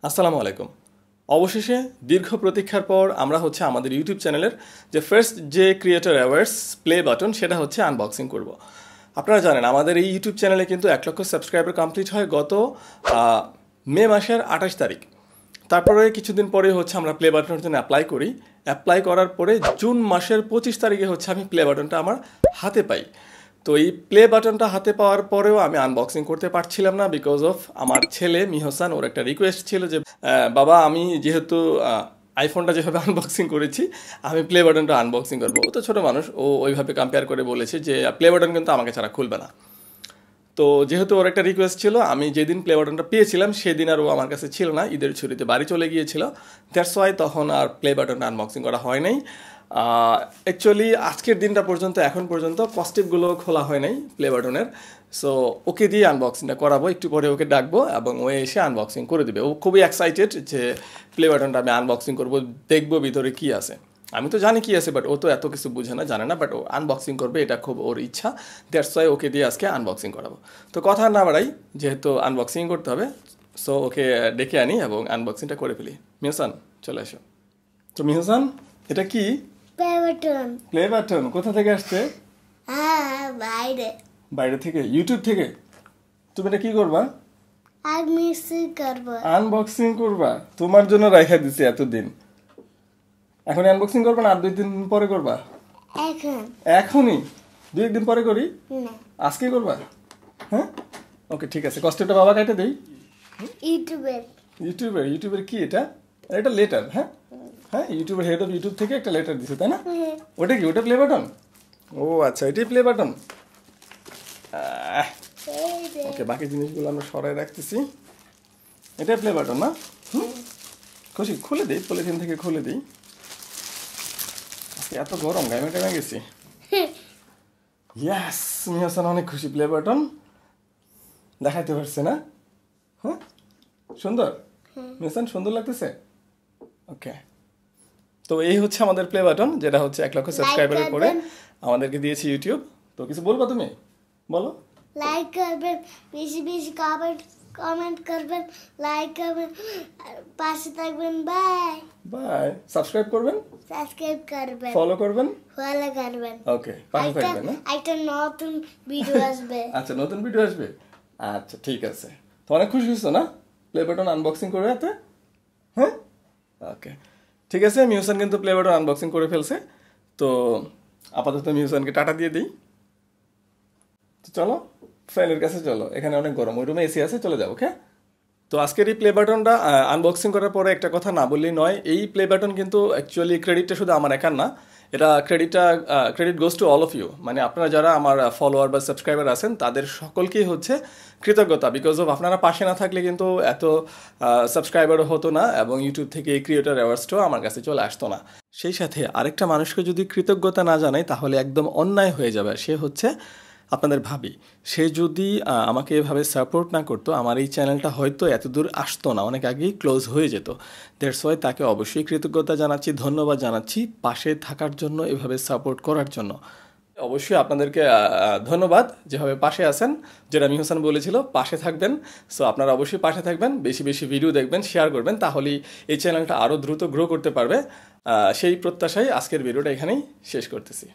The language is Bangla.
আসসালামু আলাইকুম। অবশেষে দীর্ঘ প্রতীক্ষার পর আমরা আমাদের ইউটিউব চ্যানেলের যে ফার্স্ট যে ক্রিয়েটর অ্যাওয়ার্ডস প্লে বাটন সেটা আনবক্সিং করব। আপনারা জানেন আমাদের এই ইউটিউব চ্যানেলে কিন্তু 1 লক্ষ সাবস্ক্রাইবার কমপ্লিট হয় গত মে মাসের 28 তারিখ। তারপরে কিছুদিন পরে আমরা প্লে বাটনের জন্য অ্যাপ্লাই করার পরে জুন মাসের 25 তারিখে আমি প্লে বাটনটা আমার হাতে পাই। তো এই প্লে বাটনটা হাতে পাওয়ার পরেও আমি আনবক্সিং করতে পারছিলাম না বিকজ অফ আমার ছেলে মিহসান, ওর একটা রিকোয়েস্ট ছিল যে বাবা আমি যেহেতু আইফোনটা যেভাবে আনবক্সিং করেছি আমি প্লে বাটনটা আনবক্সিং করবো। ও তো ছোটো মানুষ, ও ওইভাবে কম্পেয়ার করে বলেছে যে প্লে বাটন কিন্তু আমাকে ছাড়া খুলবে না। তো যেহেতু ওর একটা রিকোয়েস্ট ছিল, আমি যেদিন প্লে বাটনটা পেয়েছিলাম সেদিন আর ও আমার কাছে ছিল না, ঈদের ছুটিতে বাড়ি চলে গিয়েছিল। দ্যাটস ওয়াই তখন আর প্লে বাটনটা আনবক্সিং করা হয় নাই। অ্যাকচুয়ালি আজকের দিনটা পর্যন্ত এখন পর্যন্ত কস্টিপগুলো খোলা হয় নাই প্লে বাটনের। সো ওকে দিয়ে আনবক্সিংটা করাবো, একটু পরে ওকে ডাকবো এবং ও এসে আনবক্সিং করে দেবে। ও খুবই এক্সাইটেড যে প্লে বাটনটা আমি আনবক্সিং করবো, দেখবো ভিতরে কী আছে। আমি তো জানি কী আছে, বাট ও তো এত কিছু বুঝে না, জানে না, বাট ও আনবক্সিং করবে, এটা খুব ওর ইচ্ছা। দ্যাটস ওয়াই ওকে দিয়ে আজকে আনবক্সিং করাবো। তো কথা না বাড়াই, যেহেতু আনবক্সিং করতে হবে, সো ওকে ডেকে আনি এবং আনবক্সিংটা করে ফেলি। মিহসান চলে আসো। তো মিহসান, এটা কি? প্লে বাটন কোথা থেকে আসছে? বাইরে থেকে, ইউটিউব থেকে। তুমি এটা কি করবা? আনবক্সিং করবা। তোমার জন্য রাখা দিছি এতদিন। এখন আনবক্সিং করবা না আর 2 দিন পরে করবা? এখনই 2 দিন পরে করি? আজকে করবা? হ্যাঁ, ওকে ঠিক আছে। কষ্টটা বাবা কাটে দেই। ইউটিউবের কি এটা? এটা লেটার। হ্যাঁ হ্যাঁ, ইউটিউবের হেড অফ ইউটিউব থেকে একটা লেটার দিছে, তাই না? ওটা কি? ওটা প্লে বাটন? ও আচ্ছা, এটাই প্লে বাটন। ওকে, বাকি জিনিসগুলো আমরা সরাই রাখতেছি। এটাই প্লে বাটন না? খুশি? খুলে দিই, পলিথিন থেকে খুলে দিই। এত গরম, গায়ে টেমে গেছি। ইয়াস, মিহসান অনেক খুশি। প্লে বাটন দেখাইতে পারছে না? হ্যাঁ, সুন্দর। মিহসান সুন্দর লাগতেছে। ওকে, তো এই আমাদের প্লে বাটন, যেটা 1 লক্ষ সাবস্ক্রাইবারের পরে আমাদেরকে দিয়েছে ইউটিউব। তো কিছু বলবা তুমি? বলো। লাইক করবেন, বেশি বেশি কমেন্ট করবেন, লাইক করবেন, পাশে থাকবেন। Bye bye. সাবস্ক্রাইব করবেন, ফলো করবেন। ওকে, পাশে থাকবেন। না একটা নতুন ভিডিও আসবে। আচ্ছা, নতুন ভিডিও আসবে। আচ্ছা ঠিক আছে। তো অনেক খুশি হইছো না প্লে বাটন আনবক্সিং করে হাতে? হ্যাঁ, ওকে ঠিক আছে। মিহসান কিন্তু প্লে বাটন আনবক্সিং করে ফেলছে। তো আপাতত মিহসানকে টাটা দিয়ে দিই। তো চলো ফ্রেন্ডের কাছে চলো, এখানে অনেক গরম, ওই রুমে এসি আছে, চলে যাও। ওকে, তো আজকের এই প্লে বাটনটা আনবক্সিং করার পরে একটা কথা না বললেই নয়। এই প্লে বাটন কিন্তু অ্যাকচুয়ালি ক্রেডিটটা শুধু আমার একার না, এটা credit goes to all of you. মানে আপনারা যারা আমার ফলোয়ার বা সাবস্ক্রাইবার আছেন তাদের সকলকেই কৃতজ্ঞতা। বিকজ অফ আপনারা পাশে না থাকলে কিন্তু এত সাবস্ক্রাইবারও হতো না এবং ইউটিউব থেকে এই ক্রিয়েটর অ্যাওয়ার্ডসটাও আমার কাছে চলে আসতো না। সেই সাথে আরেকটা মানুষকে যদি কৃতজ্ঞতা না জানাই তাহলে একদম অন্যায় হয়ে যাবে। সে আপনাদের ভাবি। সে যদি আমাকে এভাবে সাপোর্ট না করতো আমার এই চ্যানেলটা হয়তো এত দূর আসতো না, অনেক আগেই ক্লোজ হয়ে যেত। দ্যাটস ওয়াই তাকে অবশ্যই কৃতজ্ঞতা জানাচ্ছি, ধন্যবাদ জানাচ্ছি পাশে থাকার জন্য, এভাবে সাপোর্ট করার জন্য। অবশ্যই আপনাদেরকে ধন্যবাদ যেভাবে পাশে আছেন, যেটা মিহসান বলেছিল পাশে থাকবেন। সো আপনারা অবশ্যই পাশে থাকবেন, বেশি বেশি ভিডিও দেখবেন, শেয়ার করবেন, তাহলেই এই চ্যানেলটা আরও দ্রুত গ্রো করতে পারবে। সেই প্রত্যাশায় আজকের ভিডিওটা এখানেই শেষ করতেছি।